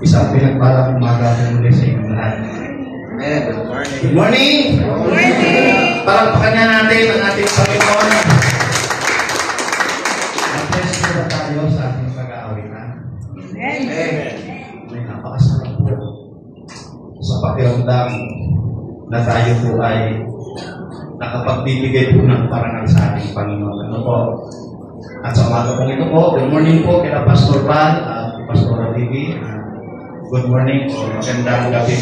Isang pinagpalang umaga ng muli sa inyong lahat. Amen. Good morning. Good morning! Good morning! Palagpakan na natin ang ating Panginoon. Mag-bless po na tayo sa ating pag-aawitan. Amen. May napakasarap po sa pakiramdam na tayo po ay nakapagbibigay po ng parangal sa ating Panginoon. Ano po? At sa umaga pong ito po, good morning po kina Pastor Val at Pastor Vivi. Good morning po. Magandang gabi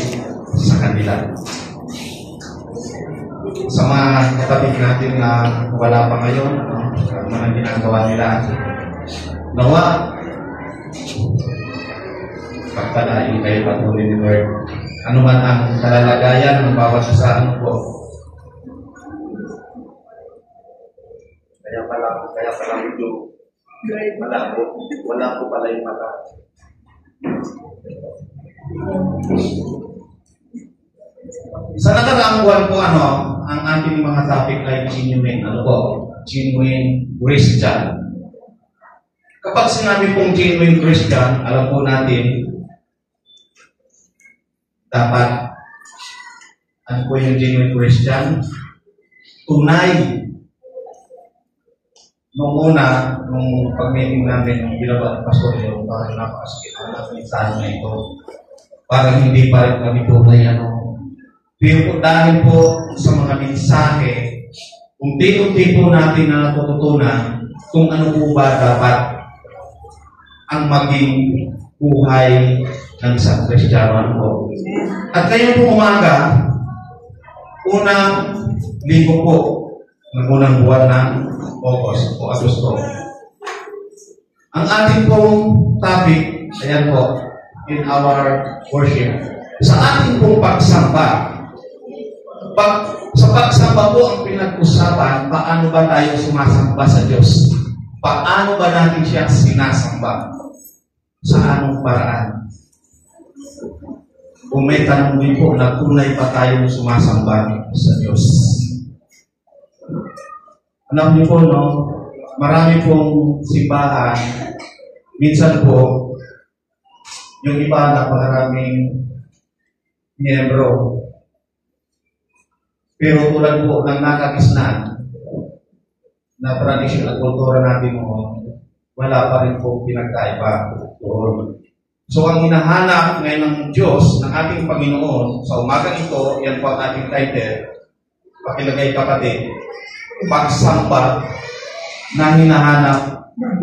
sa kanila. Sa mga kapatid natin na wala pa ngayon, ano ang ginagawa nila. Nawa, pagpalain kayo patuloy ni Lord. Ano man ang kalalagayan ng bawat isa, ano po. Kaya pala ito. Wala po pala yung mata. Sa nakaraang buwan po, ang ating mga topic ay genuine, genuine Christian. Kapag sinabi pong genuine Christian, alam po natin, dapat, ano po yung genuine Christian? Tunay. Noong una, nung pag-meeting namin, nung binabat ng pastor yun, parang napakasakit ang napanitahan na ito. Parang hindi pa rin kami tunay, Pero dahil po sa mga mensahe, unti-unti po natin na natututunan kung ano po ba dapat ang maging buhay ng isang Kristiyano po. At ngayon po umaga, unang linggo po, ng unang buwan ng August o Agosto. Ang ating pong topic, ayan po, in our worship, sa ating pong pagsamba. Sa pagsamba po ang pinag-usapan, paano ba tayo sumasamba sa Diyos? Paano ba natin siya sinasamba? Sa anong paraan? Kung may tanong din po na tunay pa tayong sumasamba sa Diyos. Alam niyo po, marami pong simbahan. Minsan po, yung iba napakaraming miyembro. Pero tulad po ng nakagisnan na tradisyon at kultura natin noon, wala pa rin po pinagkaiba. So ang hinahanap ngayon ng Diyos, ng ating Panginoon, sa umagang ito, yan po ang ating title, pakilagay kapatid, pagsamba na hinahanap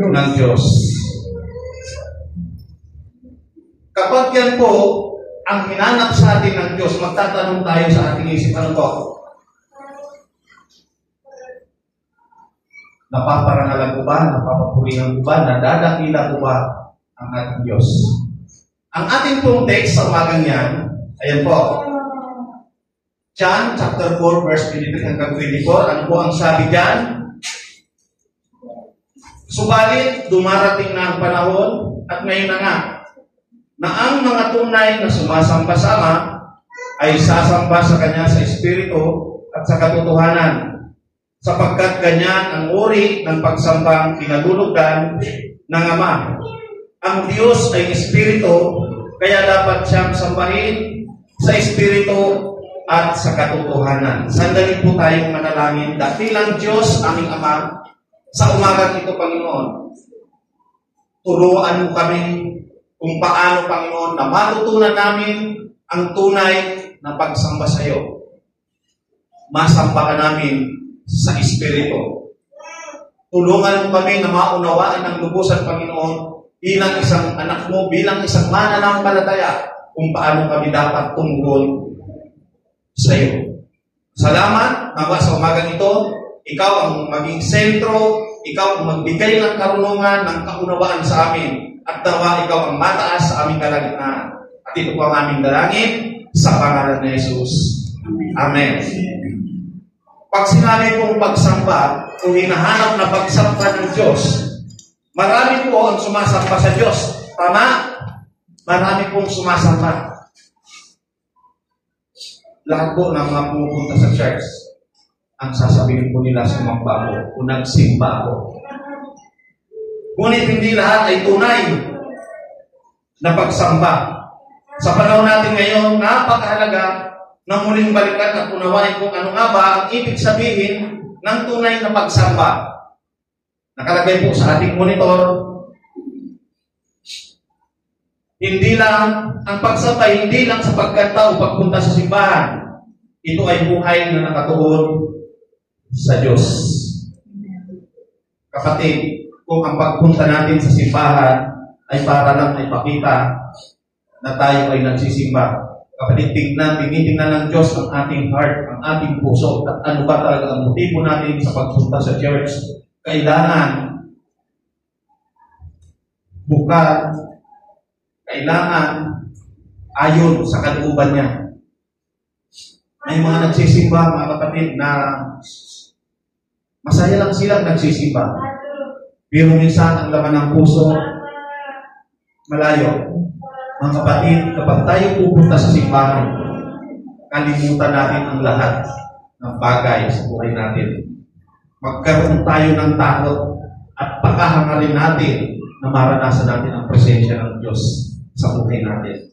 ng Diyos. Kapag yan po, ang hinanap sa atin ng Diyos, magtatanong tayo sa ating isip, ano po? Napaparangalan ko ba? Napapapurihan ko ba? Nadadakila ko ba ang ating Diyos? Ang ating pong text sa umagang yan, ayan po, John chapter 4 verse 23 hanggang 24, ano po ang sabi dyan? Subalit, dumarating na ang panahon at ngayon na nga, na ang mga tunay na sumasamba sa Ama ay sasamba sa Kanya sa Espiritu at sa katotohanan, sapagkat ganyan ang uri ng pagsambang pinagulugan ng Ama. Ang Diyos ay Espiritu, kaya dapat siyang sambahin sa Espiritu at sa katotohanan. Sandali po tayong manalangin. Dakilang Diyos, aming Ama, sa umagang ito, Panginoon, turuan mo kami kung paano, Panginoon, na matutunan namin ang tunay na pagsamba sa iyo. Masamba ka namin sa Espiritu. Tulungan mo kami na maunawaan ng lubusan, Panginoon, bilang isang anak mo, bilang isang mananampalataya, kung paano kami dapat tumugon sa iyo. Salamat, nawa sa umagang ito, ikaw ang maging sentro, ikaw ang magbigay ng karunungan, ng kaunawaan sa amin, at nawa ikaw ang mataas sa aming kalagitnaan. At ito po ang aming dalangin sa pangalan ni Jesus. Amen. Pag sinabi pong pagsamba, kung hinahanap na pagsamba ng Diyos, marami po ang sumasamba sa Diyos. Tama? Marami pong sumasamba. Lahat po ng mga pumupunta sa church, ang sasabihin po nila, sumamba ako o nagsimba ako. Ngunit hindi lahat ay tunay na pagsamba. Sa panahon natin ngayon, napakahalaga na muling balikan at unawain kung ano nga ba ang ibig sabihin ng tunay na pagsamba. Nakalagay po sa ating monitor, hindi lang ang pagsamba, hindi lang sa pagkanta o pagpunta sa simbahan. Ito ay buhay na nakatuon sa Diyos. Kapatid, kung ang pagpunta natin sa simbahan ay para lang ay ipakita na tayo ay nagsisimba, kapatid, tinitingnan ng Diyos ang ating heart, ang ating puso, at ano ba talaga ang motibo natin sa pagpunta sa church. Kailangan bukal, kailangan ayon sa kalooban niya. May mga nagsisimba, mga kapatid, na masaya lang silang nagsisimba. Pero minsan ang laman ng puso, malayo. Mga kapatid, kapag tayo pupunta sa simbahan, kalimutan natin ang lahat ng bagay sa buhay natin. Magkaroon tayo ng takot at pakahangarin natin na maranasan natin ang presensya ng Diyos sa buhay natin.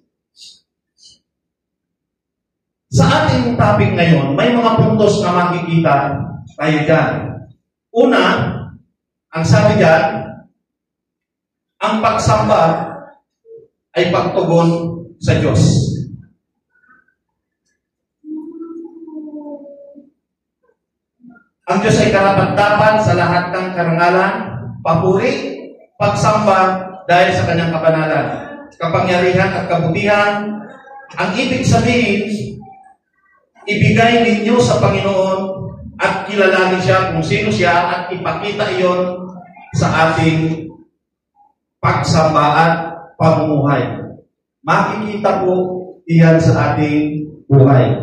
Sa ating topic ngayon, may mga puntos na makikita tayo dyan. Una, ang sabi dyan, ang pagsamba ay pagtugon sa Diyos. Ang Diyos ay karapat-dapat sa lahat ng karangalan, papuri, pagsamba dahil sa kanyang kabanalan, kapangyarihan at kabutihan. Ang ibig sabihin, ibigay ninyo sa Panginoon at kilalanin siya kung sino siya at ipakita iyon sa ating pagsamba at pamumuhay. Makikita po iyan sa ating buhay.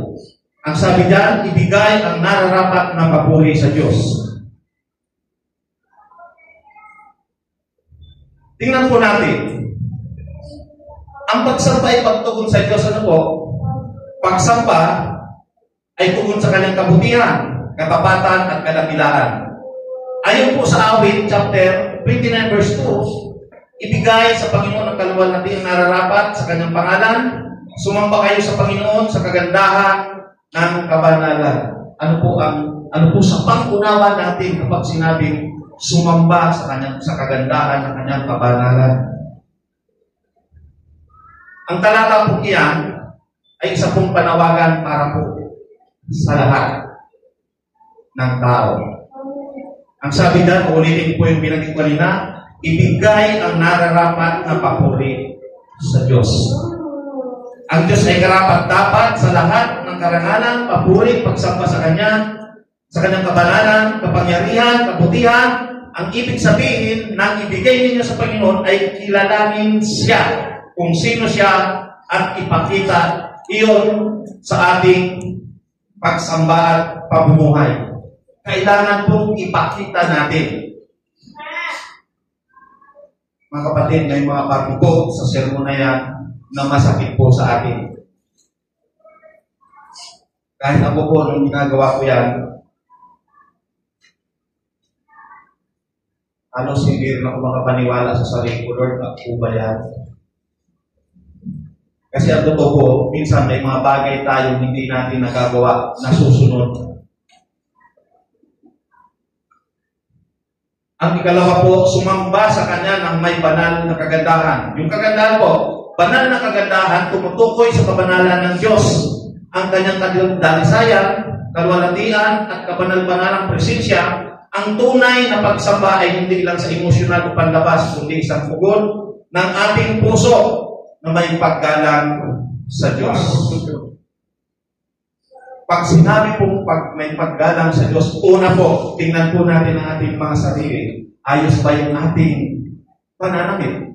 Ang sabi diyan, ibigay ang nararapat na papuri sa Diyos. Tingnan po natin. Ang pagsamba ay pagtugon sa Diyos. Ano po? Pagsamba ay tugon sa kanyang kabutihan, katapatan at kadakilaan. Ayon po sa Awit, chapter 29, verse 2, ibigay sa Panginoon ang kaluwalhati ang nararapat sa kanyang pangalan. Sumamba kayo sa Panginoon sa kagandahan ng kabanalan. Ano po sa pang-unawa natin kapag sinabing sumamba sa kagandahan ng kanyang kabanalan? Ang talata po iyan ay isa pong panawagan para po sa lahat ng tao. Ang sabi dyan, ulitin po yung binanggit kanina, ibigay ang nararapat na papuri sa Diyos. Ang Diyos ay karapat-dapat sa lahat ng karangalan, papuri, pagsamba sa kanyang kabanalan, kapangyarihan, kabutihan. Ang ibig sabihin ng ibigay ninyo sa Panginoon ay kilalanin siya, kung sino siya, at ipakita iyon sa ating pagsamba at pamumuhay. Kailangan pong ipakita natin. Mga kapatid, may mga pagbuko sa sermon na yan na masakit po sa atin. Kahit ako po, nung ginagawa ko yan, halos hindi rin ako makapaniwala sa sarili ko, Lord, ako ba yan? Kasi ang totoo po, minsan may mga bagay tayo hindi natin nagagawa na susunod. Ang ikalawa po, sumamba sa kanya ng may banal na kagandahan. Yung kagandahan po, banal na kagandahan, tumutukoy sa kabanalan ng Diyos. Ang kanyang dalisayan, kaluwalhatian at kabanal-banalang presensya. Ang tunay na pagsamba ay hindi lang sa emosyonal o panlabas, kundi isang pugon ng ating puso na may paggalang sa Diyos. Pag sinabi pong may paggalang sa Diyos, una po, tingnan po natin ang ating mga sarili. Ayos ba yung ating pananamit?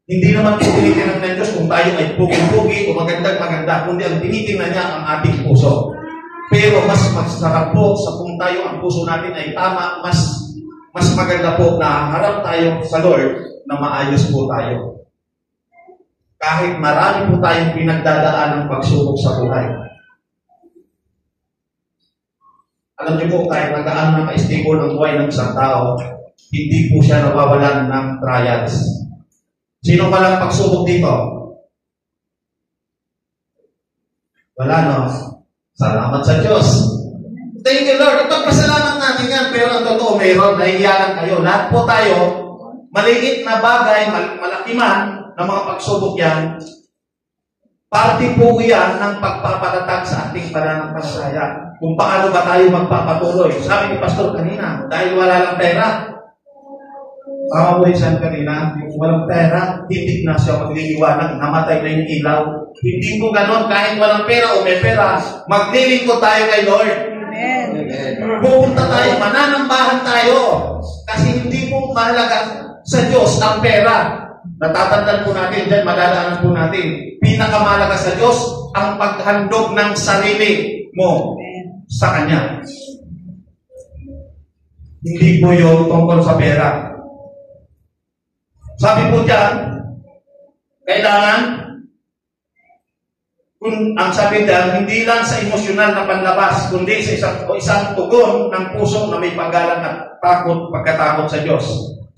Hindi naman po tinitingnan ng Diyos kung tayo ay pugi-pugi o magandang-maganda, kundi ang tinitingnan niya ang ating puso. Pero mas masarap po sa kung tayo ang puso natin ay tama, mas maganda po na harap tayo sa Lord na maayos po tayo. Kahit marami po tayong pinagdadaan ng pagsubok sa buhay. Alam niyo po, kahit nagaan na ka-stable ng buhay ng isang tao, hindi po siya nawawalan ng trials. Sino palang pagsubok dito? Wala, no? Salamat sa Diyos. Thank you, Lord. Ipagpasalamat natin yan. Pero ang totoo, mayroon, nahihiyakan kayo. Lahat po tayo, maliit na bagay, malaki man, na mga pagsubok yan, parte po yan ng pagpapatatag sa ating pananampalataya. Kung paano ba tayo magpapatuloy. Sabi ni Pastor kanina, dahil wala lang pera. Tama mo siya kanina, yung walang pera, hindi na siya magliliwanag, namatay na yung ilaw. Hindi ko ganon, kahit walang pera o may pera, maglilingkod tayo kay Lord. Amen. Pupunta tayo, mananambahan tayo. Kasi hindi po mahalaga sa Diyos ang pera. Natatandaan po natin, dyan madadaanan po natin. Pinakamahalaga sa Diyos ang paghandog ng sarili mo sa Kanya. Hindi po yung tungkol sa pera. Sabi po dyan, kailangan, kung ang sabi dyan, hindi lang sa emosyonal na panlabas, kundi sa isang tugon ng puso na may paggalang at takot, pagkatakot sa Diyos.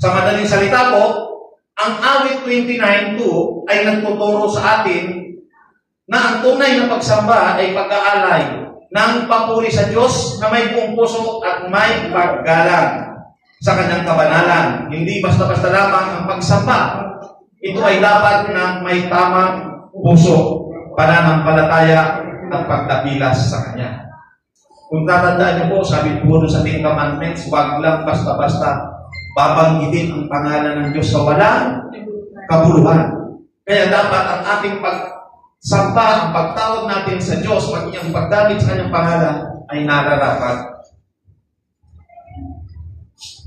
Sa madaling salita po, ang awit 29:2 ay nagtuturo sa atin na ang tunay na pagsamba ay pag-aalay ng papuri sa Diyos na may buong puso at may paggalang sa kanyang kabanalan. Hindi basta-basta lamang ang pagsamba. Ito ay dapat na may tamang puso, pananampalataya at pagdakilas sa Kanya. Kung tatandaan niyo po, sabi po sa Ten Commandments, huwag lang basta-basta babanggitin ang pangalan ng Diyos sa walang kabuluhan. Kaya dapat ang ating pagsamba, ang pagtawag natin sa Diyos, maging ang pagdamit sa Kanyang pangalan ay nararapat.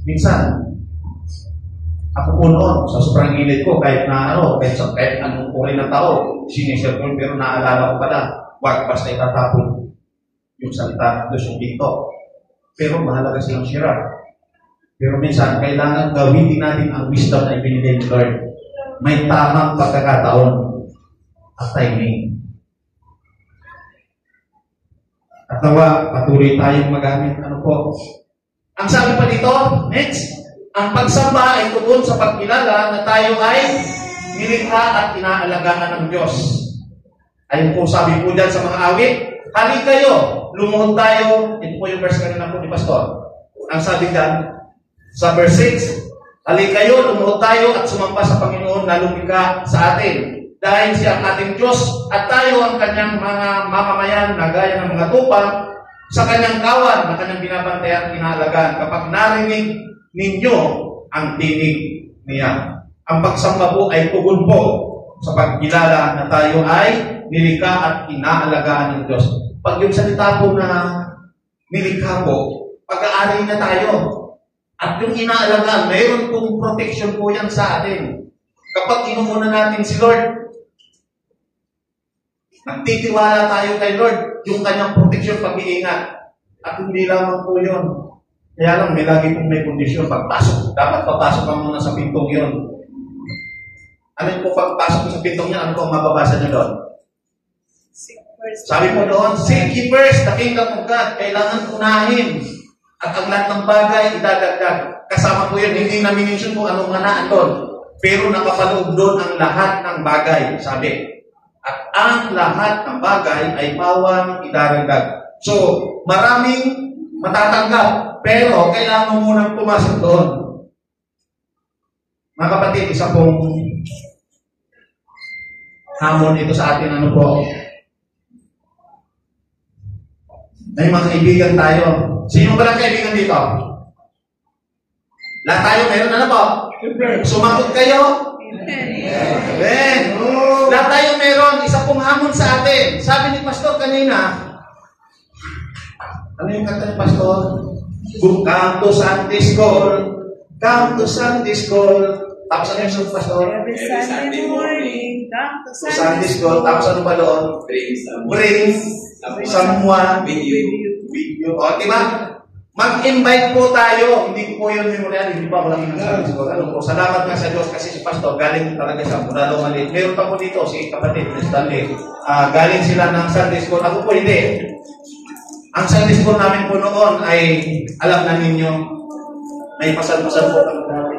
Minsan, ako po noon, sa sobrang init ko, kahit anong uri ng tao, sinishare ko, pero naalala ko pala, huwag basta itatapon yung salita doon yung pinto. Pero mahalaga silang shira. Pero minsan, kailangan gawin din natin ang wisdom na ibinigay ni Lord. May tamang pagkakataon at timing. At nawa, patuloy tayong magamit. Ano po? Ang sabi pa dito, next, ang pagsamba ay tugon sa pagkilala na tayo ay nilikha at inaalagaan ng Diyos. Ayun po sabi po dyan sa mga awit, halik kayo, lumuhod tayo. Ito po yung verse kanina po ni Pastor. Ang sabi dyan, sa verse 6, halik kayo, lumuhod tayo at sumamba sa Panginoon na lumikha sa atin. Dahil siya ang ating Diyos at tayo ang kanyang mga mamamayan na gaya ng mga tupa sa kanyang kawan na kanyang binabantayan at inaalagaan. Kapag narinig ninyo ang tinig niya. Ang pagsamba po ay tugon po sa pagkilala na tayo ay nilikha at inaalagaan ng Diyos. Pag yung salita po na nilikha po, pag-aari na tayo. At yung inaalagaan, mayroon pong protection po yan sa atin. Kapag inumuna natin si Lord, nagtitiwala tayo kay Lord, yung kanyang protection, pag-iingat. At hindi lamang po yun. Kaya lang, may lagi pong may kondisyon. Pagpasok, dapat papasok ka muna sa pintong yun. Ano po pagpasok sa pintong niya, ano po ang mababasa niyo doon? Sabi po doon, seek ye first the kingdom of God. Kailangan unahin. At ang lahat ng bagay, idadagdag. Kasama po yun, hindi na minention po anong manaan doon. Pero nakapaloob doon ang lahat ng bagay, sabi. At ang lahat ng bagay ay pawang idaragdag. So, maraming matatanggap, pero kailangan mo munang pumasok doon. Mga kapatid, isa pong hamon ito sa atin, ano po? May mga kaibigan tayo. Sino ba lang kaibigan dito? Lahat tayo meron, ano po? Sumagot kayo? Amen. Lahat tayo meron, isa pong hamon sa atin. Sabi ni Pastor kanina, ano yung kanta ni Pastor? Come to Sunday School. Come to Sunday School. Tapos ano yung sa Pastor? Every Sunday morning, come to Sunday School. Tapos ano ba doon? Bring someone with you. O, diba? Mag-invite po tayo. Hindi po yun memorial. Hindi pa ako lang ng Sunday School. Ano po? Salamat nga sa Diyos kasi si Pastor galing talaga siya mula lumalit. Meron pa po dito si kapatid, Stanley. Galing sila ng Sunday School. Ako po hindi. Ang Sunday School namin po noon ay, alam na ninyo, may pasal-pasal po kami dati.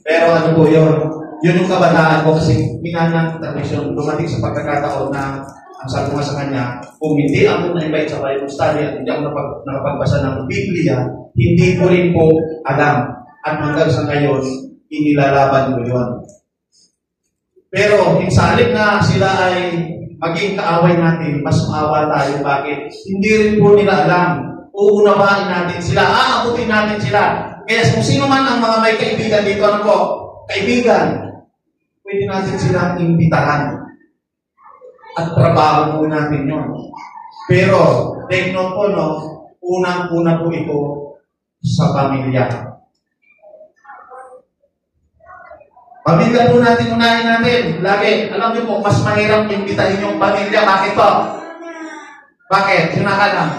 Pero ano po yun? Yun yung kabataan ko kasi minanang tradisyon, dumating sa pagkakataon na Ang sabi ko nga sa kanya, kung hindi ako na-invite sa Bible study at hindi ako nakapagbasa ng Biblia, hindi ko rin po alam. At hanggang sa ngayon, inilalaban ko yun. Pero, sa halip na sila ay maging kaaway natin, mas maawa tayo. Bakit? Hindi rin po nila alam. Uunawain natin sila. Aabutin natin sila. Kaya kung sino man ang mga may kaibigan dito, ano po? Kaibigan. Pwede natin silang imbitahan. At trabaho po natin yun. Pero, take note po, no? Unang-una po ito sa pamilya. Pamilya po natin, unahin natin. Lagi, alam niyo po, mas mahirap imbitahin yung pamilya. Bakit po? Bakit? Sinakalang.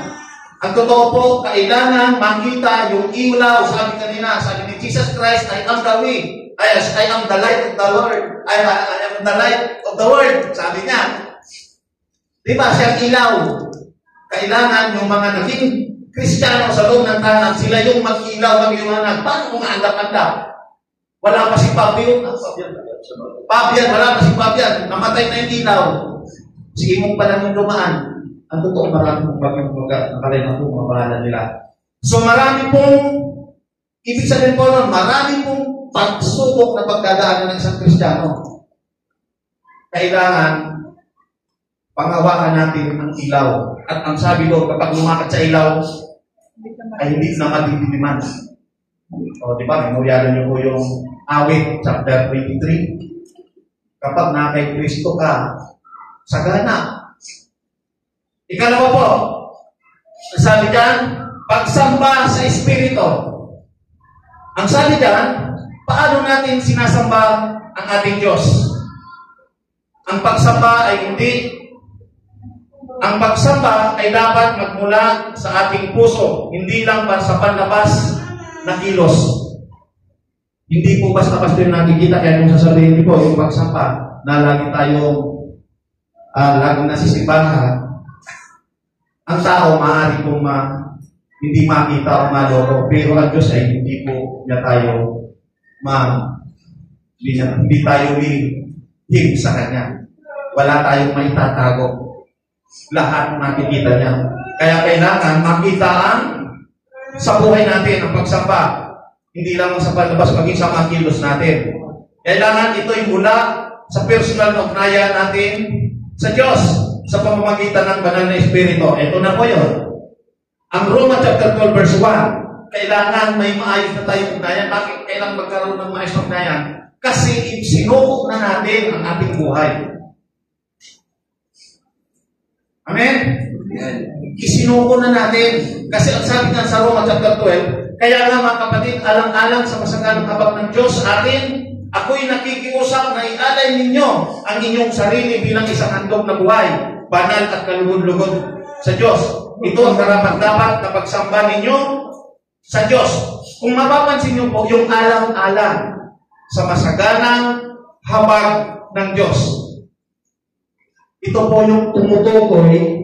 Ang totoo po, kailangan makita yung ilaw. Sabi kanina, sabi ni Jesus Christ, I am the way. I am the light of the Lord. I am the light of the world. Sabi niya. Diba, siyang ilaw. Kailangan yung mga naging Kristiyano sa loob ng tahanan, sila yung mag-ilaw, mag-iwanag. Paano kung andap-andap? Wala pa si Fabian. Wala pa si Fabian. Namatay na yung ilaw. Sige mong pa lang yung dumaan. Ang totoo, marami pong bagyong nakalimutan po mga pangalan nila. So marami pong, ibig sabihin po nun, marami pong pagsubok na pagdadaanan ng isang Kristiyano. Kailangan, pangawakan natin ang ilaw. At ang sabi ko, kapag lumakad sa ilaw, ay hindi na madidiliman. O, di ba, memoryado niyo po yung awit, chapter 23. Kapag na kay Kristo ka, sagana. Ikalawa po, sabi dyan, pagsamba sa Espiritu. Ang sabi dyan, paano natin sinasamba ang ating Diyos? Ang pagsamba ay hindi. Ang pagsamba ay dapat magmula sa ating puso, hindi lang para sa panlabas na kilos. Hindi po basta-basta yung nakikita, kaya kung sasabihin niyo po, yung pagsamba na lagi tayong lagi nasisimbahan, ang tao maaari pong hindi makita o maloko, pero ang Diyos ay hindi po niya tayo hindi tayo lihim sa Kanya. Wala tayong maitatago. Lahat makikita niya. Kaya kailangan makita ang sa buhay natin ang pagsamba. Hindi lang sa palabas, maging sa mga kilos natin. Kailangan ito'y mula sa personal na ugnayan natin sa Diyos. Sa pamamagitan ng banal na Espiritu. Ito na po yun. Ang Roma chapter 12 verse 1, kailangan may maayos na tayong ugnayan. Bakit kailangan magkaroon ng maayos na ugnayan? Kasi sinuko na natin ang ating buhay. Amen? Isinuko na natin. Kasi ang sabi nga sa Roma chapter 12, kaya nga mga kapatid, alang-alang sa masaganang habag ng Diyos atin, ako'y nakikiusap na ialay ninyo ang inyong sarili bilang isang handog na buhay, banal at kalugod-lugod sa Diyos. Ito ang karapat-dapat na pagsamba ninyo sa Diyos. Kung mapapansin niyo po, yung alang-alang sa masaganang habag ng Diyos. Ito po yung tumutukoy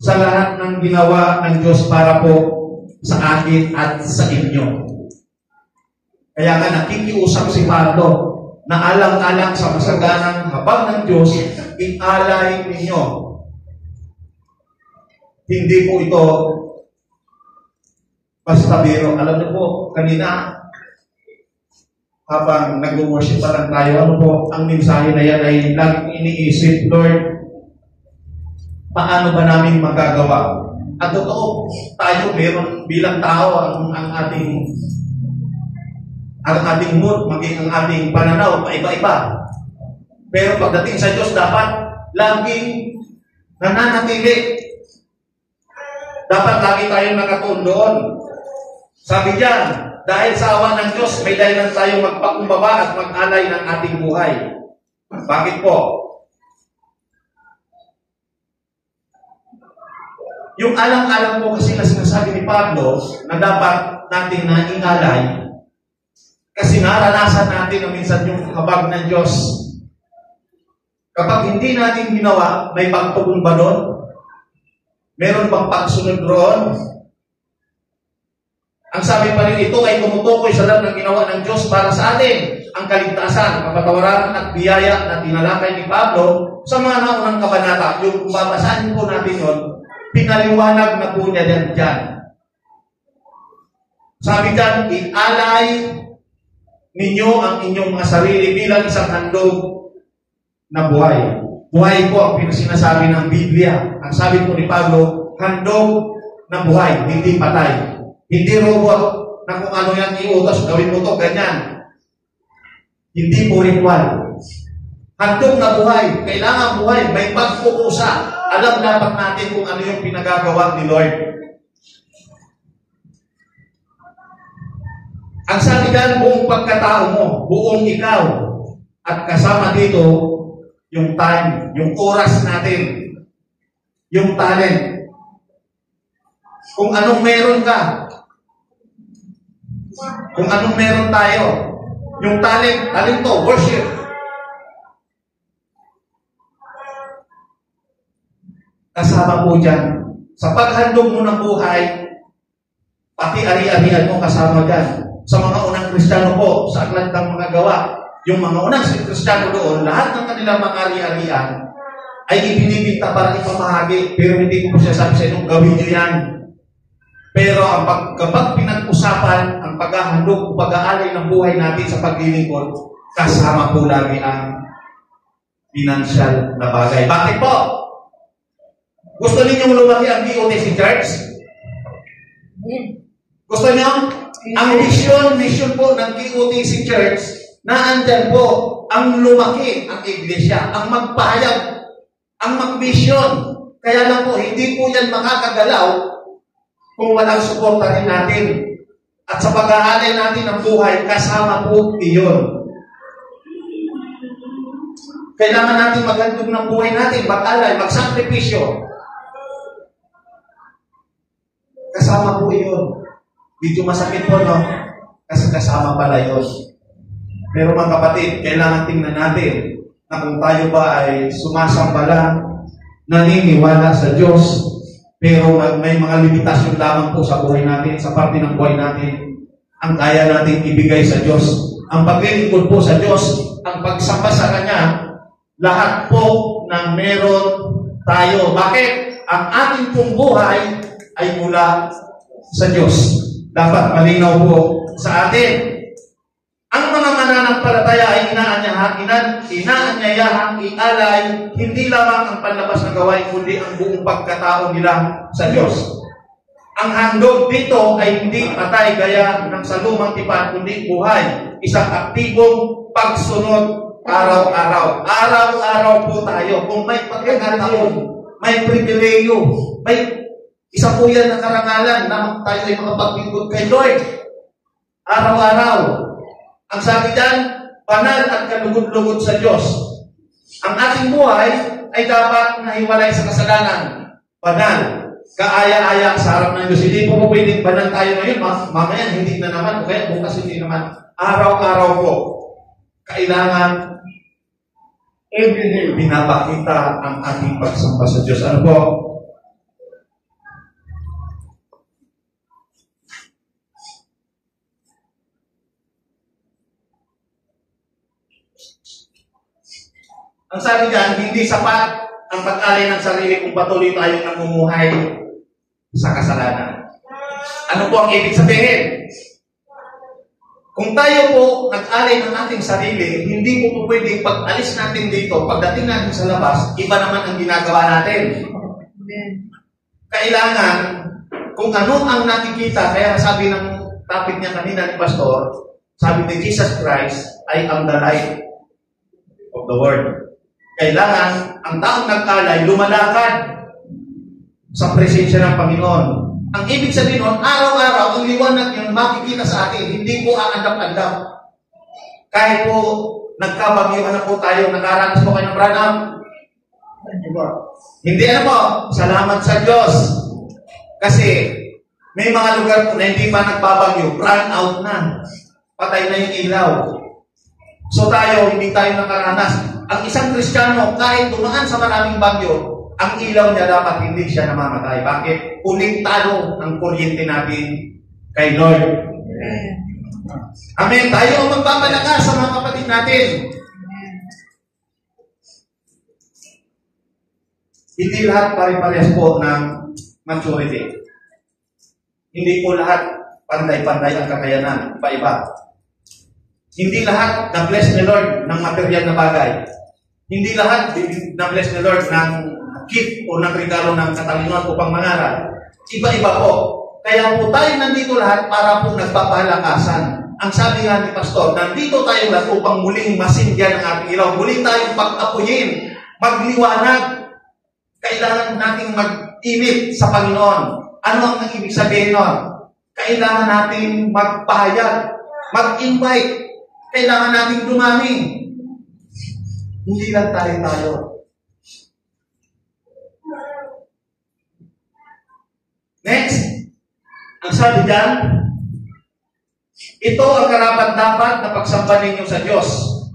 sa lahat ng ginawa ng Diyos para po sa akin at sa inyo. Kaya nga nakikiusap si Pablo na alang-alang sa masaganang habag ng Diyos, ialay ninyo. Hindi po ito basta biro. Alam niyo po, kanina, habang nag-worship pa lang tayo, ano po, ang mensahe na yan ay laging iniisip, Lord, paano ba namin magagawa? At totoo, tayo meron bilang tao ang ating mood, maging ang ating pananaw, paiba-iba. Pero pagdating sa Diyos, dapat laging nananatili. Dapat lagi tayong nakatuon doon. Sabi diyan, dahil sa awa ng Diyos, may dahilan tayong magpakumbaba at mag-alay ng ating buhay. Bakit po? Yung alang-alang po kasi na sinasabi ni Pablo na dapat natin na inalay kasi naranasan natin na minsan yung habag ng Diyos. Kapag hindi natin ginawa, may pagtugon ba doon? Meron bang pagsunod roon? Ang sabi pa rin ito ay tumutukoy sa lahat ng ginawa ng Diyos para sa atin. ang kaligtasan, kapatawaran at biyaya na tinalakay ni Pablo sa mga naunang kabanata. Yung babasahin po natin yun, pinaliwanag na po niya dyan. Sabi dyan, ialay ninyo ang inyong mga sarili bilang isang handog na buhay. Buhay po ang pinasinasabi ng Biblia. Ang sabi po ni Pablo, handog na buhay, hindi patay. Hindi robot na kung ano yan iutos, gawin mo to, ganyan. Hindi po ritual. Handog na buhay, kailangan buhay, may pagkukusa. Alam dapat natin kung ano yung pinagagawa ni Lord. Ang sabi dyan, buong pagkatao mo, buong ikaw, at kasama dito, yung time, yung oras natin, yung talent. Kung anong meron ka, kung anong meron tayo, yung talento, worship. Kasama po dyan. Sa paghandog mo ng buhay, pati ari-arian mo kasama dyan. Sa mga unang Kristiyano po, sa aklat ng mga gawa, yung mga unang Kristiyano doon, lahat ng kanilang mga ari-arian ay ibinibigta para ipamahagi. Pero hindi ko po siya sabi sa inyo, gawin nyo yan. Pero kapag pinag-usapan ang paghahandog o pag-aalay ng buhay natin sa paglilingkod, kasama po lagi ang financial na bagay. Bakit po? Gusto ninyong lumaki ang DOTC Church? Gusto niyo? Ang mission po ng DOTC Church na andyan po ang lumaki ang iglesia, ang magpahayag, ang mag-mission. Kaya lang po, hindi po yan makakagalaw kung walang suporta rin natin. At sa pag-aalay natin ng buhay, kasama po iyon. Kailangan natin maghandog ng buhay natin, mag-alay, magsakripisyo. Kasama po iyon. Medyo masakit po, no? Kasi kasama pala yun. Pero mga kapatid, kailangan tingnan natin na kung tayo ba ay sumasamba lang, naniniwala sa Diyos, pero may mga limitasyon lamang po sa buhay natin, sa parte ng buhay natin, ang kaya natin ibigay sa Diyos. Ang paglilingkod po sa Diyos, ang pagsamba sa Kanya, lahat po ng meron tayo. Bakit? Ang ating pong buhay ay mula sa Diyos. Dapat malinaw po sa atin. Ang mga mananampalataya ay inaanyayahang ialay hindi lamang ang panlabas na gawain, kundi ang buong pagkatao nila sa Diyos. Ang handog dito ay hindi patay gaya ng sa lumang tipan, kundi buhay. Isang aktibong pagsunod araw-araw. Araw-araw po tayo. Kung may pagkakataon, may pribileyo, may isa po yan na karangalan na tayo ay makapaglingkod kay Lord. Araw-araw. Ang sabi dyan, banal at kalugod-lugod sa Diyos. Ang ating buhay ay dapat nahiwalay sa kasalanan. Banal. Kaaya-aya sa harap ng Diyos. Hindi po pwedeng banal tayo ngayon. Mamaya hindi na naman. O kaya bukas hindi naman. Araw-araw po. Kailangan everyday pinapakita ang ating pagsamba sa Diyos. Ano po? Ang sabi dyan, hindi sapat ang pag-alay ng sarili kung patuloy tayong namumuhay sa kasalanan. Ano po ang ibig sabihin? Kung tayo po nag-alay ng ating sarili, hindi po pwedeng pag-alis natin dito, pagdating natin sa labas, iba naman ang ginagawa natin. Kailangan, kung ano ang nakikita, kaya sabi ng topic niya kanina ni Pastor, sabi ni Jesus Christ, I am the light of the world. Kailangan, ang taong nag-alay, lumalakad sa presensya ng Panginoon. Ang ibig sabihin nun, araw-araw, ang liwanag yun, makikita sa atin, hindi po aandap-andap. Kahit po, nagkabagyo na po tayo, nakaranas po kayo ng brownout. Hindi ano po, salamat sa Diyos. Kasi, may mga lugar po na hindi pa nagbabagyo, brownout na. Patay na yung ilaw. So tayo, hindi tayo nakaranas. Ang isang Kristiyano, kahit dumaan sa maraming bagyo, ang ilaw niya dapat hindi siya namamatay. Bakit? Uling talo ang kuryente natin kay Lord. Amen. Tayo ang magpapalakas sa mga kapatid natin. Hindi lahat pare-parehas po ng maturity. Hindi po lahat panday-panday ang kakayanan. Iba-iba. Hindi lahat na-bless ni Lord ng material na bagay. Hindi lahat na-bless ni Lord ng gift o ng regalo ng katalinuhan upang mangaral. Iba-iba po. Kaya po tayo nandito lahat para po nagpapalakasan. Ang sabi nga ni Pastor, nandito tayo lahat upang muling masinggan ang ating ilaw. Muling tayong pag-apuyin, magliwanag. Kailangan nating mag-init sa Panginoon. Ano ang ibig sabihin nun? Kailangan nating magpahayag, mag-invite. Kailangan nating dumami. Hindi lang tayo. Next, ang sabi dyan, ito ang karapat-dapat na pagsamba ninyo sa Diyos.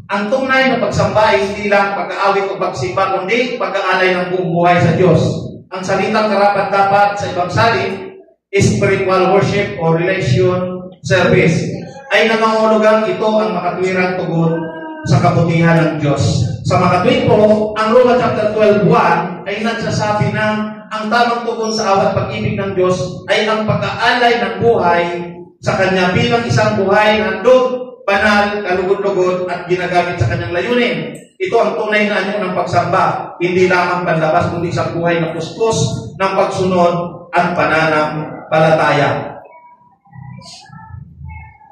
Ang tunay na pagsamba ay hindi lang pag-aawit o pagsimba, kundi pag-aalay ng buong buhay sa Diyos. Ang salitang karapat-dapat sa ibang salin is spiritual worship or relation service. Ay nangangahulugang ito ang makatwirang tugon sa kabutihan ng Diyos. Sa makatwid po, ang Roma chapter 12:1 ay nagsasabi na ang tamang tugon sa awat pag-ibig ng Diyos ay ang pag-aalay ng buhay sa Kanya bilang isang buhay na handog, banal, kalugod-lugod at ginagamit sa Kanyang layunin. Ito ang tunay na anyo ng pagsamba, hindi lamang panlabas kundi isang buhay na puspos ng pagsunod at pananampalataya.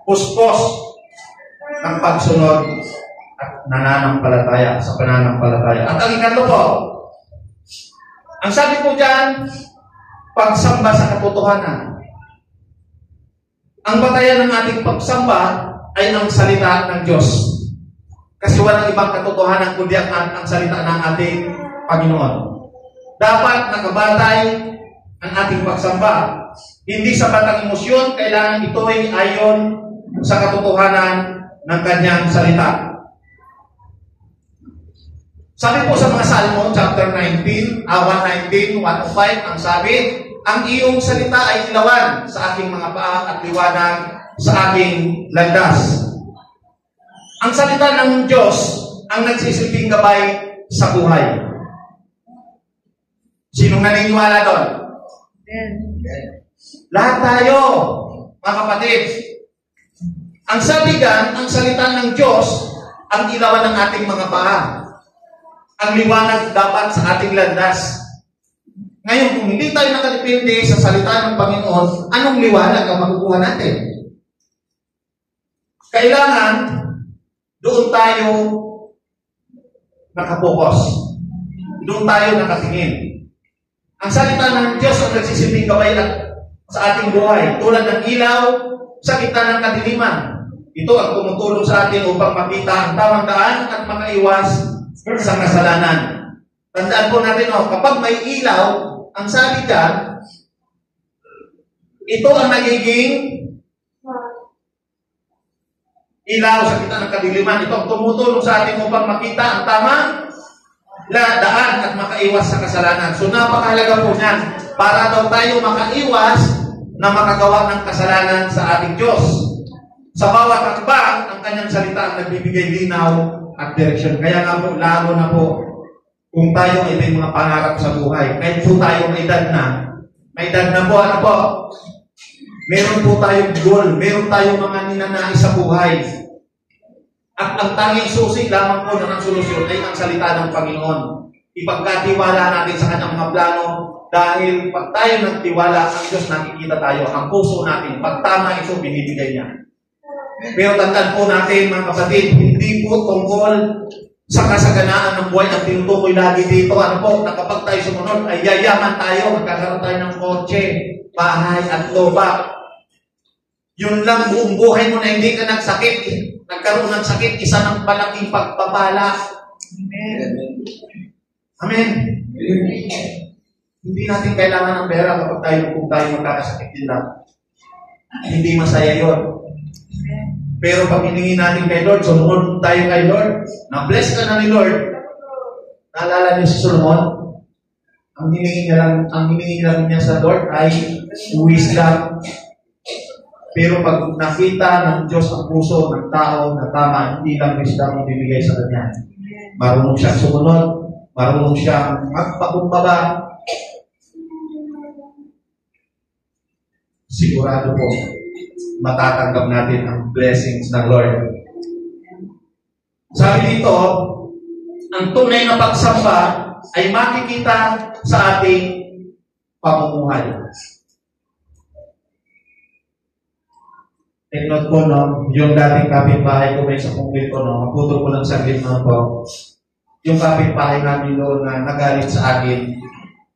Puspos ng pagsunod at nananampalataya sa pananampalataya. At ang ikatlo po, ang sabi po dyan, pagsamba sa katotohanan. Ang batayan ng ating pagsamba ay ang salita ng Diyos. Kasi walang ibang katotohanan kundi ang salita ng ating Panginoon. Dapat nakabatay ang ating pagsamba. Hindi sa batang emosyon, kailangan ito ay ayon sa katotohanan ng kanyang salita. Sabi po sa mga Salmo, chapter 19, 119, 105, ang sabi, ang iyong salita ay ilawan sa aking mga paa at liwanag sa aking landas. Ang salita ng Diyos ang nagsisilbing gabay sa buhay. Sinong naniniwala doon? Lahat tayo, mga kapatid. Ang sabi dyan, ang salita ng Diyos ang ilawan ng ating mga paa. Ang liwanag dapat sa ating landas. Ngayon, kung hindi tayo nakadepende sa salita ng Panginoon, anong liwanag ang makukuha natin? Kailangan doon tayo nakapokus. Doon tayo nakatingin. Ang salita ng Diyos ang nagsisilbing gabay sa ating buhay. Tulad ng ilaw sa gitna ng kadiliman. Ito ang tumutulong sa atin upang makita ang tamang daan at makaiwas sa kasalanan. Tandaan po natin, kapag may ilaw, ang sabi dyan, ito ang nagiging ilaw sa gitna ng kadiliman. Ito ang tumutulong sa atin upang makita ang tamang daan at makaiwas sa kasalanan. So napakahalaga po niyan para daw tayo makaiwas na makagawa ng kasalanan sa ating Diyos. Sa bawat hakbang, ang kanyang salita ang nagbibigay linaw at direksyon. Kaya nga po, lalo na po, kung tayo ay may mga pangarap sa buhay, kahit po tayo may edad na po, ano po, meron po tayong goal, meron tayong mga ninanais sa buhay. At ang tanging susi lamang po ng solusyon ay ang salita ng Panginoon. Ipagkatiwala natin sa kanyang mga plano dahil pag tayo nagtiwala, ang Diyos nakikita tayo, ang puso natin, pag tama ito, binibigay niya. Pero tandaan po natin, mga kapatid, hindi po tungkol sa kasaganaan ng buhay ang tinutukoy lagi dito. Ano po, na kapag tayo sumunod, ay yayaman tayo, magkakaroon tayo ng kotse, bahay, at lupa. Yun lang, buong buhay mo na hindi ka nagsakit. Nagkaroon ng sakit, isa ng malaking pagpapala. Amen. Amen. Hindi natin kailangan ng pera kapag kung tayo magkakasakit din lang. Hindi masaya yun. Pero pag hiningi natin kay Lord, sumunod tayo kay Lord, na-bless ka na ni Lord. Naalala niyo si Solomon? Ang hiningi lang niya sa Lord ay wisdom. Pero pag nakita ng Diyos ang puso ng tao na tama, hindi lang wisdom ang bibigay sa kanya. Marunong siyang sumunod, marunong siyang magpakumbaba. Sigurado po, matatanggap natin ang blessings ng Lord. Sabi dito, ang tunay na pagsamba ay makikita sa ating pamumuhay. Tinod ko, no, yung dating kapitbahay ko may sa pungkil ko, no, maputol ko lang saglit na po. Yung kapitbahay namin doon na nagalit sa akin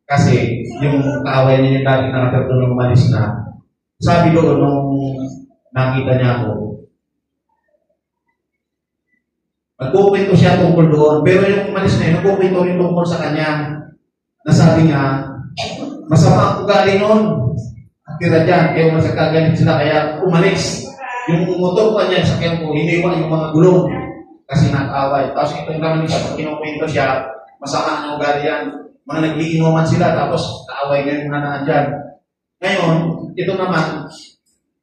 kasi yung kaaway niya yung dating nakatapos nung umalis na. Sabi doon nung nakita niya ako, nagkukwento siya tungkol doon, pero yung umalis na yun, nagkukwento rin tungkol sa kanya. Nasabi niya, masama ang ugali noon. At tira dyan, kaya masagkagalit sila, kaya umalis. Yung motor pa niya, sakyan ko, hiniwa yung mga gulong. Kasi nakaaway. Tapos ito yung naman siya, pag kinukwento siya, masama ang ugali yan. Mga nagliinuman sila, tapos kaaway nga yung mga naan dyan. Ngayon, ito naman,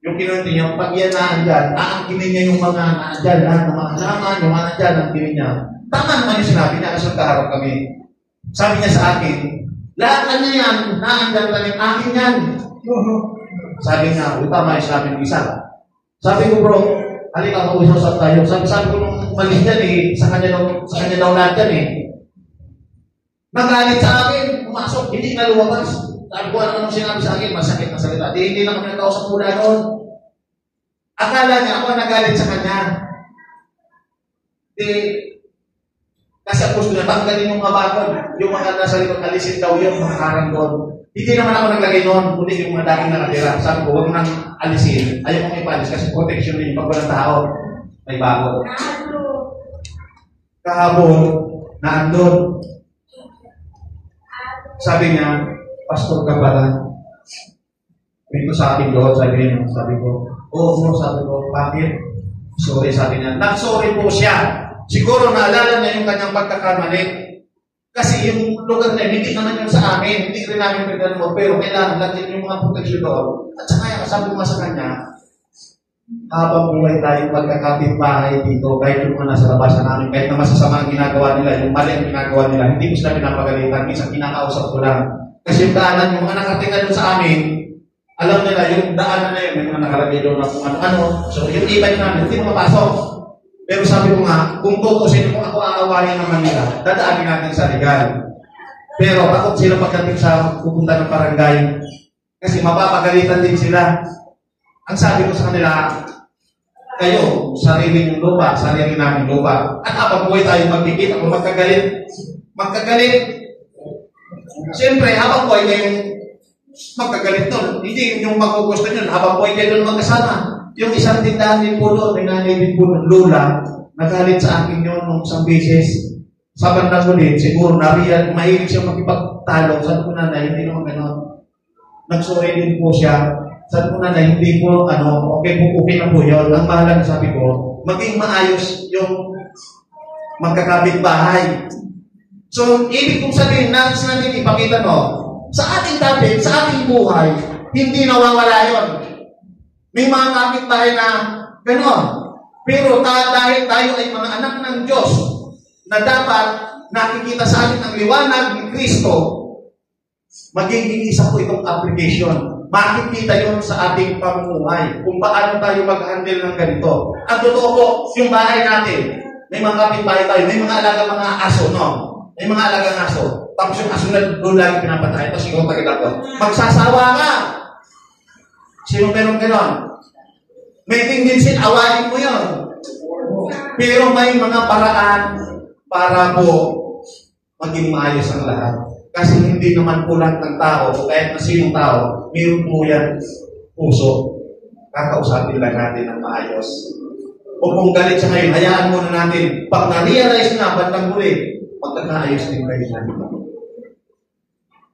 yung kinuwento niya, pag yan naan dyan, aangkinin niya yung mga naan dyan, lahat ng mga halaman, yung mga dyan, aangkinin niya. Tama naman yung sinabi niya, kasi kaharap kami. Sabi niya sa akin, lahat na niya yan, naan dyan tanim, akin yan. Sabi niya, tama yung sinabi ng isa. Sabi ko, bro, halika ko usap tayo. Sabi ko nung malis dyan sa kanya daw lahat dyan Nagalit sa akin, pumasok, hindi na lumabas. Sabi ko, ano nung sinabi sa akin, masakit na salita. Hindi na kami nagkausap mula noon. Akala niya ako nagalit sa kanya. Kasi ang gusto niya, tanggalin yung mga bakod. Yung mga nasa likod, alisin daw yung mga karanggon. Hindi naman ako naglagay noon, kundi yung mga dating nakatira. Sabi ko, huwag nang alisin. Ayaw kong ipalis kasi protection din pag walang tao. May bakod. Kahapon, naandun. Sabi niya, pastor ka pala. Ito sa ating doon, sabi ko, oo, sabi ko, bakit? Sorry, sabi niya. Nag-sorry po siya. Siguro naalala niya yung kanyang pagkakamali. Kasi yung lugar na hindi naman yung sa amin, hindi rin namin pwede mo, pero kailangan natin yung mga protection doon. At saka sabi ko sa kanya, habang buhay tayo pagkakapit-bahay dito, kahit yung mga nasa labasan namin, kahit na masasama ang ginagawa nila, yung mali ang ginagawa nila, hindi ko sila pinapagalitan, minsan kinakausap ko lang. Kasi yung daanan, yung mga nakatinga doon sa amin, alam nila, yung daanan na yun, may mga nakalagay doon na kung ano-ano. So yung e-bike namin, hindi mo mapasok. Pero sabi ko nga, kung tutusin kung ako aawarin ng Manila, dadaanin natin sa legal. Pero takot sila pagdating sa pupunta ng barangay. Kasi mapapagalitan din sila. Ang sabi ko sa kanila, kayo, sarili ng lupa, sarili namin lupa. At habang buhay tayo magkikita, kung magkagalit. Siyempre, habang buhay kayong magkagalit doon. Hindi yung magugusto nyo, habang buhay kayo doon magkasama. Yung isang tindahan din po doon, may nanay din po ng lola, nagalit sa akin yun nung isang beses. Sa bandang ulit, siguro nariyan, mahilig siya makipagtalo. Sabi ko nanay, hindi naman gano'n. Nagsorry din po siya. Sabi ko nanay, hindi po, okay na po yun. Ang mahalaga sabi ko, maging maayos yung magkakapit-bahay. So, ibig kong sabihin, nais natin ipakita sa ating topic, sa ating buhay, hindi nawawala yun. May mga kapitbahay na gano'n. Pero dahil tayo ay mga anak ng Diyos na dapat nakikita sa atin ang liwanag ni Kristo, magiging isa po itong application. Makikita yun sa ating pamumuhay kung paano tayo mag-handle ng ganito. Ang totoo po, yung bahay natin, may mga kapitbahay tayo, may mga alagang mga aso, May mga alagang aso. Tapos yung aso na doon lagi pinapatay. Tapos ikaw pagkita ko, magsasawa ka! Sino meron gano'n? May tendency, awayin mo yun. Pero may mga paraan para po maging maayos ang lahat. Kasi hindi naman po lahat ng tao, kahit na sinong tao, mayroon po yan puso. Kakausapin lang natin ng maayos. O kung galit siya ngayon, hayaan muna natin. Pag na-realize na, bandang huli, magkakaayos din kayo sa natin.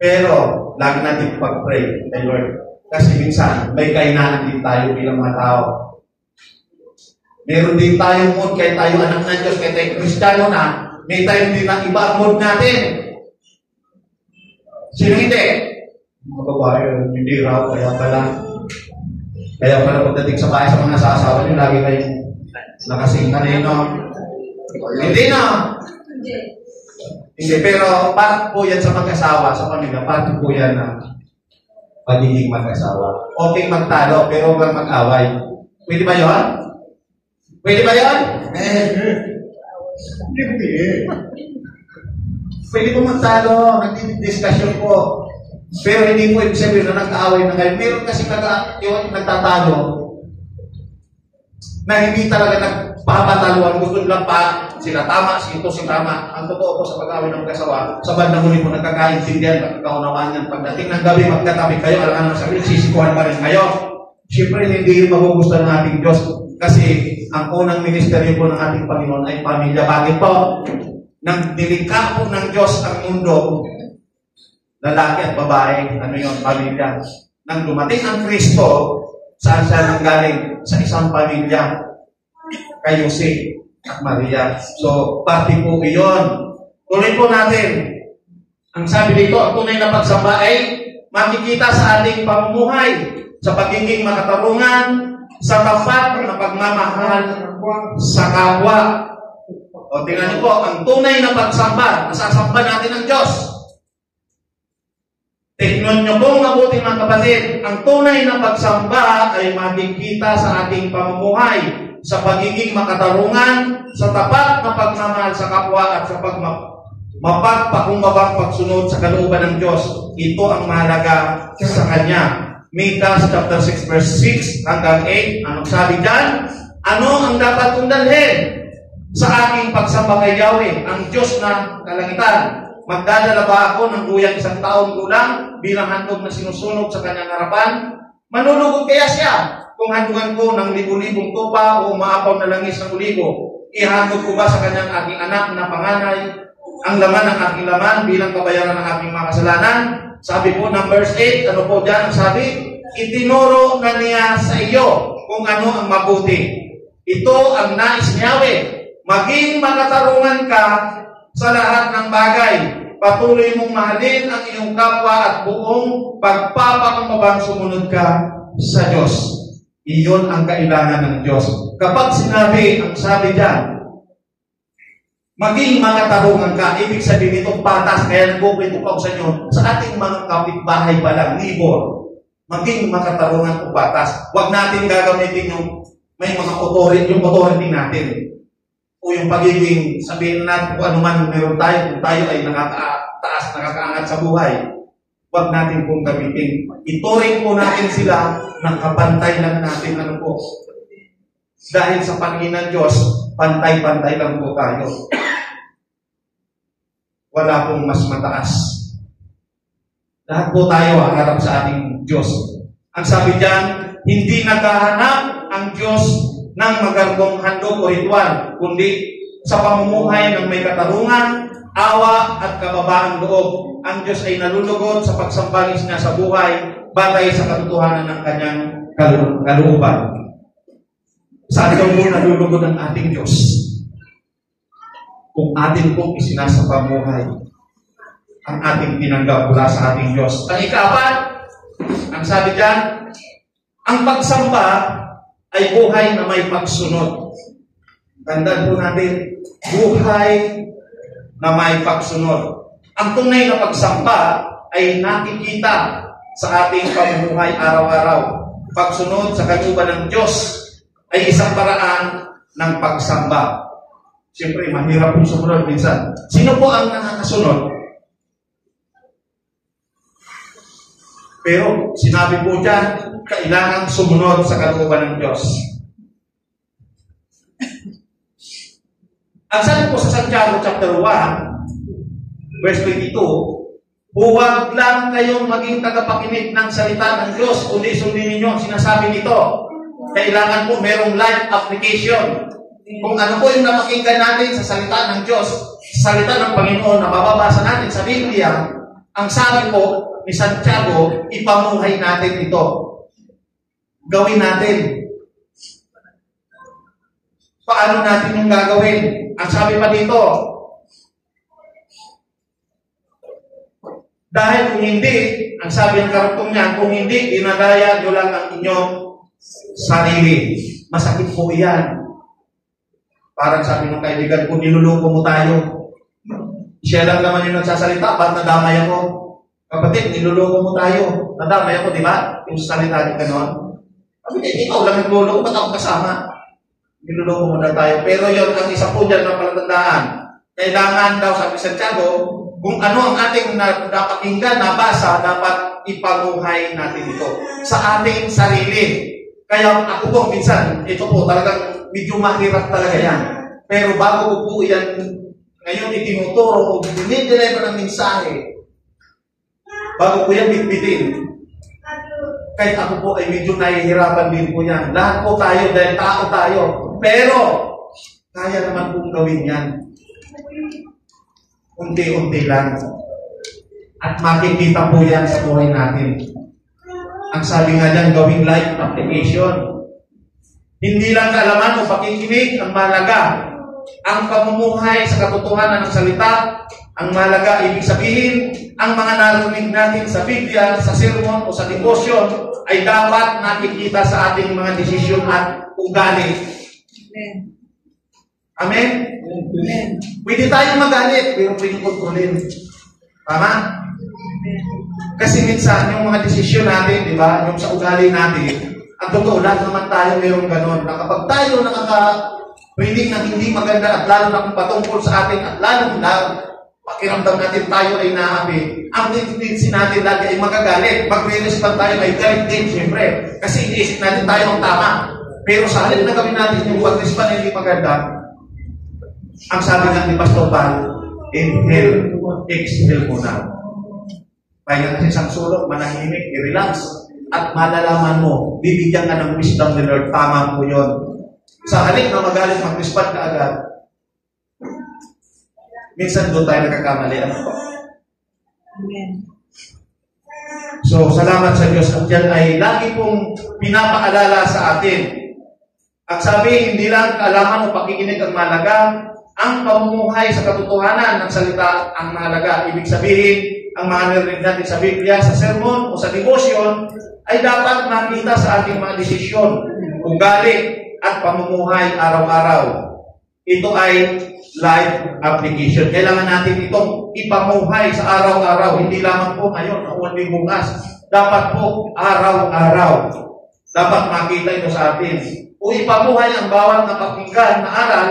Pero, lagi natin pag-pray kay Lord. Kasi minsan, may kainaan din tayo bilang mga tao. Meron din tayong mood, kahit tayo anak ng Diyos, kahit tayo Kristiyano na, may time din na iba ang mood natin. Sino hindi? Mga babae, hindi raw, kaya pala. Kaya pala pagdating sa bahay sa mga asawa niyo, lagi kayong nakasing kanino. Hindi na. Hindi, pero part po yan sa mag-asawa, sa pamilya, part po yan na pagiging mag-asawa. Okay magtalo, pero huwag mag-away. Pwede ba yun? Pwede ba yun? Hindi. Pwede po magtalo, nagdi-discussion po. Pero hindi po ibig sabihin na nag-aaway na kayo. Meron kasi nagtatalo na hindi talaga nagpapataluan. Gusto lang pa sila tama, ito si tama. Ang totoo po sa pag-aaway ng mag-asawa, sa bandang huli po nagkakaintindihan, nagkakaunawaan yan. Pagdating ng gabi, magkatabi kayo, alam ng sarili, sisikuhan pa rin kayo. Siyempre, hindi magugustuhan ng ating Diyos. Kasi ang unang ministeryo po ng ating Panginoon ay pamilya. Bakit po? Nang nilikha po ng Diyos ang mundo, lalaki at babae, ano yun, pamilya. Nang dumating ang Kristo, saan siya nanggaling? Sa isang pamilya. Kay Jose at Maria. So, party po iyon. Tuloy po natin. Ang sabi dito, ang tunay na pagsamba ay makikita sa ating pamumuhay, sa pagiging makatarungan, sa tapat na pagmamahal sa kapwa. O, tingnan niyo po, ang tunay na pagsamba, nasasamba natin ang Diyos. Tingnan niyo pong mabuti mga kapatid, ang tunay na pagsamba ay makikita sa ating pamumuhay, sa pagiging makatarungan, sa tapat na pagmamahal sa kapwa at sa mapagpakumbabang pagsunod sa kalooban ng Diyos. Ito ang mahalaga sa Kanya. Micah chapter 6 verse 6 hanggang 8. Anong sabi dyan? Ano ang dapat kong dalhin sa aking pagsamba kay Yahweh, ang Diyos na kalangitan? Magdadala ba ako ng guyang 1 taon kulang bilang handog na sinusunog sa kanyang harapan? Manunugod kaya siya kung handugan ko ng libu-libong tupa o maapaw na langis ng ulibo? Ihandog ko ba sa kanyang aking anak na panganay ang laman ng aking laman bilang kabayaran ng aking mga kasalanan? Sabi po ng verse 8, ano po dyan ang sabi? Itinuro na niya sa iyo kung ano ang mabuti. Ito ang nais ni Yahweh. Maging makatarungan ka sa lahat ng bagay. Patuloy mong mahalin ang iyong kapwa at buong pagpapakumbabang sumunod ka sa Diyos. Iyon ang kailangan ng Diyos. Kapag sinabi, ang sabi dyan, maging makatarungan ka, ibig sabihin ito patas, kaya nagpupunto ko sa inyo, sa ating mga kapitbahay pa lang, neighbor, maging makatarungan o patas. Huwag natin gagamitin yung may mga authority natin. O yung pagiging, sabihin natin kung ano man meron tayo, kung tayo ay nakataas, nakakaangat sa buhay, huwag natin pong gamitin. Ituring po natin sila ng kapantay lang natin ano po. Dahil sa paningin ng Diyos, pantay-pantay lang po tayo. Wala pong mas mataas. Lahat po tayo harap sa ating Diyos. Ang sabi diyan, hindi naghahanap ang Diyos ng magarbong handog o ritual, kundi sa pamumuhay ng may katarungan, awa at kababaang loob. Ang Diyos ay nalulugod sa pagsambangis niya sa buhay batay sa katotohanan ng kanyang kalooban. Saan daw mo nalulugod ang ating Diyos? Kung atin pong isinasapamuhay ang ating tinanggap mula sa ating Diyos. Ang ika-4, ang sabi diyan, ang pagsamba ay buhay na may pagsunod. Tandaan po natin, buhay na may pagsunod. Ang tunay na pagsamba ay nakikita sa ating pamumuhay araw-araw. Pagsunod sa kalooban ng Diyos ay isang paraan ng pagsamba. Siyempre, mahirap pong sumunod minsan. Sino po ang nakakasunod? Pero sinabi po dyan, kailangan sumunod sa kalooban ng Diyos. Ang sabi po sa Santiago chapter 1, verse 22, huwag lang kayong maging tagapakinig ng salita ng Diyos, kundi sundin ninyo ang sinasabi nito. Kailangan po merong life application. Kung ano po yung napakinggan natin sa salita ng Diyos, salita ng Panginoon na mababasa natin sa Biblia, ang sabi po ni Santiago, ipamuhay natin ito. Gawin natin. Paano natin yung gagawin? Ang sabi pa dito, dahil kung hindi, ang sabi ng karugtong niya, kung hindi, dinadaya nyo lang ang inyong sarili. Masakit po yan. Parang sabi ng kaibigan ko, niluloko mo tayo. Siya lang naman yung nagsasalita, ba't nadamay ako? Kapatid, niluloko mo tayo. Nadamay ako, di ba? Yung salita niyo gano'n. Sabi niya, ikaw lang nagluloko, ba't ako kasama? Niluloko mo na tayo. Pero yun, ang isa po dyan na palatandaan. Kailangan daw, sabi Santiago, kung ano ang ating napakinggan, nabasa, dapat ipaguhay natin ito sa ating sarili. Kaya ako po, minsan, ito po, talagang medyo mahirap talaga yan. Pero bago ko po yan, ngayon itinuturo o dinideliver ng mensahe, bago ko yan bitbitin, kahit ako po ay medyo nahihirapan din po yan. Lahat po tayo, dahil tao tayo. Pero, kaya naman pong gawin yan. Unti-unti lang. At makikita po yan sa buhay natin. Ang sabi nga dyan, gawing life application. Hindi lang kaalaman o pakikinig ang mahalaga. Ang pamumuhay sa katotohanan ng salita, ang mahalaga, ibig sabihin, ang mga narinig natin sa Biblia, sa sermon o sa devotion, ay dapat nakikita sa ating mga desisyon at ugali. Amen. Amen? Amen. Pwede tayong magalit, pero pwede kontrolin. Tama? Kasi minsan, yung mga desisyon natin, di ba, yung sa ugali natin, ang totoo, lahat naman tayo mayroong ganon. Na kapag tayo nakaka-reading ng hindi maganda at lalo na kung patungkol sa atin at lalo na pakiramdam natin tayo ay naabi, ang tendency natin lagi ay magagalit. Mag-respond tayo ay galit din, siyempre. Kasi iniisip natin tayo ang tama. Pero sa halip na gawin natin yung mag-respond na hindi maganda, ang sabi ng ni Pastor Paul, inhale, exhale muna. Kaya kasi isang sulok, manahimik, i-relax, at malalaman mo, bibigyan ka ng wisdom ni Lord, tama mo yun. Sa halip na magalit, mag-respond ka agad. Minsan doon tayo nagkakamali. Ano po? Amen. So, salamat sa Diyos. At yan ay lagi pong pinapaalala sa atin. At sabi, hindi lang kaalaman o pakikinig ang mahalaga, ang pamumuhay sa katotohanan ng salita ang mahalaga. Ibig sabihin, ang mga narinig natin sa Biblia, sa sermon o sa devotion, ay dapat makita sa ating mga desisyon, ugali at pamumuhay araw-araw. Ito ay life application. Kailangan natin itong ipamuhay sa araw-araw. Hindi lamang po ngayon, o hindi bukas. Dapat po araw-araw. Dapat makita ito sa atin. O ipamuhay ang bawat napakinggan na aral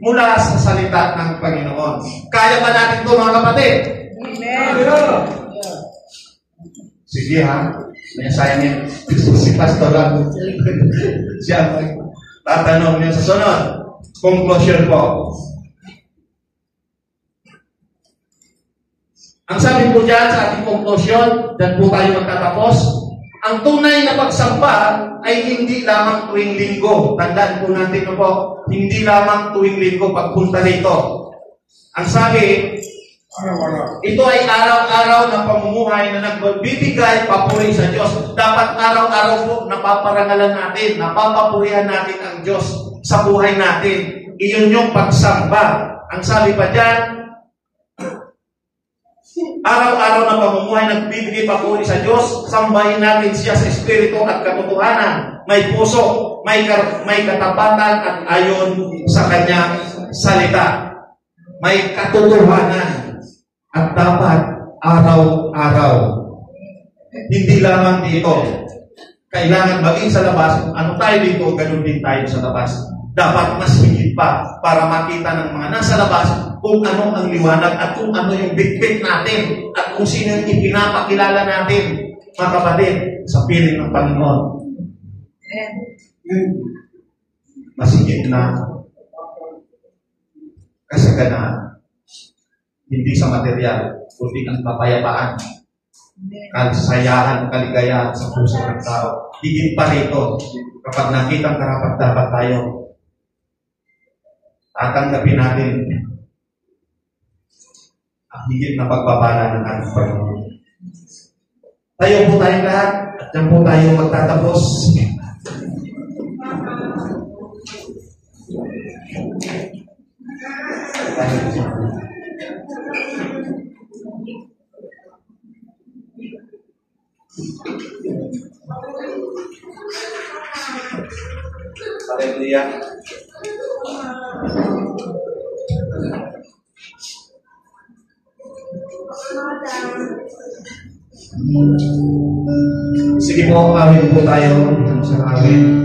mula sa salita ng Panginoon. Kaya ba natin ito, mga kapatid? Amen. Sige ha. May assignment. Si Pastor lang. Siya tatanong niya sa sunod. Conclusion po. Ang sabi po dyan sa ating conclusion, dyan po tayo magtatapos, ang tunay na pagsamba ay hindi lamang tuwing linggo. Tandaan po natin po, hindi lamang tuwing linggo pagpunta rito. Ang sabi, ito ay araw-araw na pamumuhay na nagbibigay papuri sa Diyos. Dapat araw-araw po napaparangalan natin, napapapurihan natin ang Diyos sa buhay natin. Iyon yung pagsamba. Ang sabi pa dyan, araw-araw na pamumuhay nagbibigay papuri sa Diyos, sambahin natin siya sa espiritu at katotohanan. May puso, may katapatan at ayon sa kanyang salita. May katotohanan. At dapat araw-araw. Hindi lamang dito. Kailangan maging sa labas, ano tayo dito, ganun din tayo sa labas. Dapat mas higit pa para makita ng mga nasa labas kung ano ang liwanag at kung ano yung bitbit natin at kung sino yung ipinapakilala natin, mga kapatid, sa piling ng Panginoon. Mas higit na kasagana. Hindi sa material, kundi ang kapayapaan, kalisayahan, kaligayahan sa puso ng tao. Higit pa rito, kapag nakita ang karapat-dapat tayo, tatanggapin natin ang higit na pagpapala ng ating Panginoon. Tayo po tayong lahat, at yan po tayo magtatapos. Hallelujah. Sige po, awin po tayo sa awin.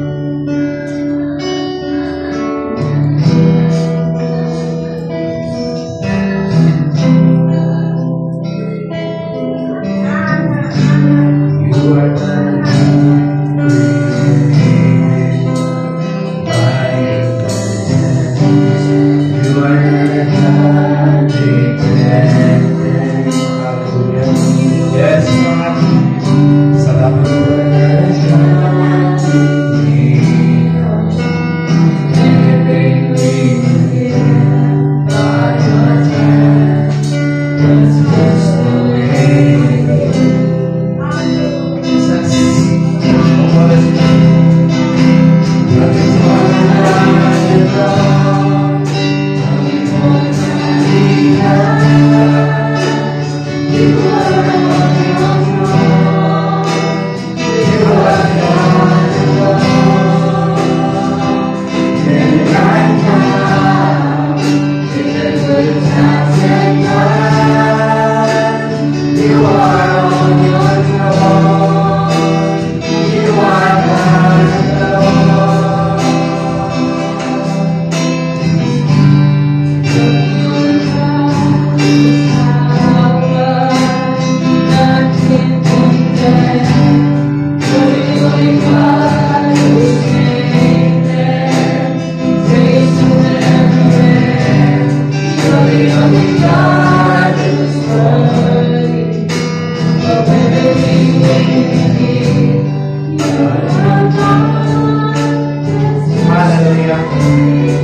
Yes, salamat po.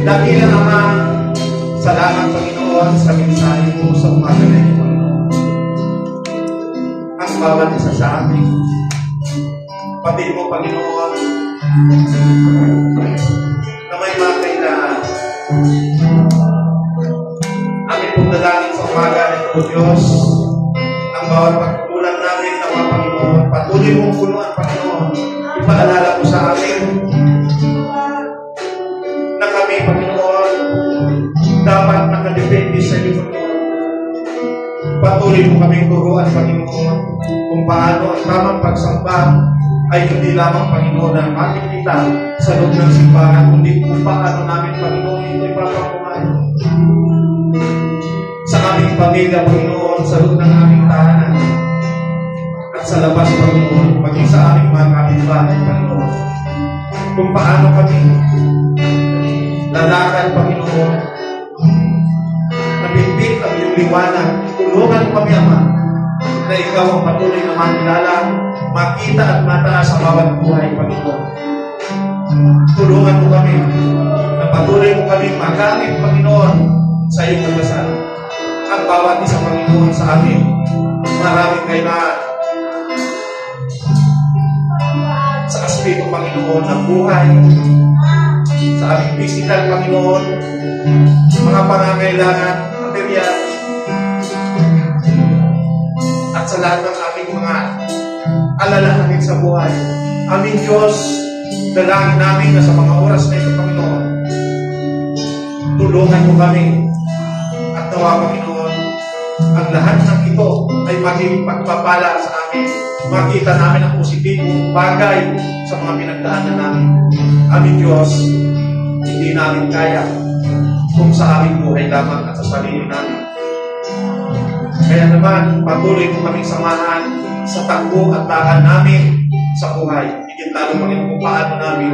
Dakilang Ama, salamat Panginoon sa mensahe mo sa umaga na ito, Panginoon. Ang bawat isa sa amin, pati mo, Panginoon, na may mga kailangan. Amin pong dalangin sa umaga na ito, Diyos, ang bawat pagkukulang namin na mga Panginoon, patuloy mong punuan, Panginoon, ipaalala mo sa amin na kami, Panginoon, dapat nakadepende sa iyo, Panginoon. Patuloy mo kaming turuan, Panginoon, kung paano ang tamang pagsamba ay hindi lamang, Panginoon, na makikita sa loob ng simbahan, kundi kung paano namin, Panginoon, ito ipapakuhan sa aming pamilya, Panginoon, sa loob ng aming tahanan, at sa labas, Panginoon, maging sa aming mga kapitbahay, Panginoon. Kung paano kami lalakad, Panginoon, nabigbig ang iyong liwanag. Tulungan mo kami, Ama, na ikaw ang patuloy na makilala, makita at mataas sa bawat buhay, Panginoon. Tulungan mo kami na patuloy mo kami magamit, Panginoon, sa iyong pagdasal. Ang bawat isang, Panginoon, sa amin, maraming kailangan sa aspeto, Panginoon, ng buhay, sa aming physical, Panginoon, mga pangangailangan, material, at sa lahat ng aming mga alalahanin sa buhay. Aming Diyos, dalangin namin na sa mga oras na ito, Panginoon, tulungan mo kami at nawa, Panginoon, ang lahat ng ito ay maging pagpapala sa amin. Makita namin ang positibong bagay sa mga pinagdaanan namin. Aming Diyos, hindi namin kaya kung sa aming buhay lamang at sa sarili namin. Kaya naman, patuloy mo kaming samahan sa takbo at daan namin sa buhay. Higit lalo, Panginoon, kung paano namin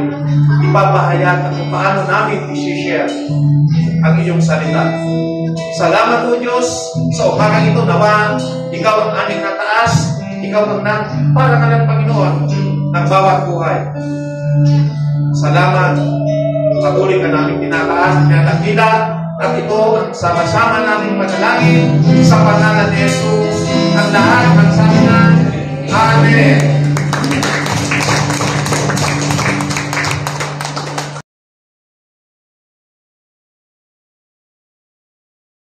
ipapahayag at kung paano namin i-share ang iyong salita. Salamat po, Diyos, sa umagang ito, nawa ikaw ang aming nataas, ikaw ang parangalan, Panginoon, ng bawat buhay. Salamat. Patuloy ka namin tinataas, tinatagila, at ito ang sama-sama namin manalangin sa pangalan ni Jesus. Ang lahat ng sabi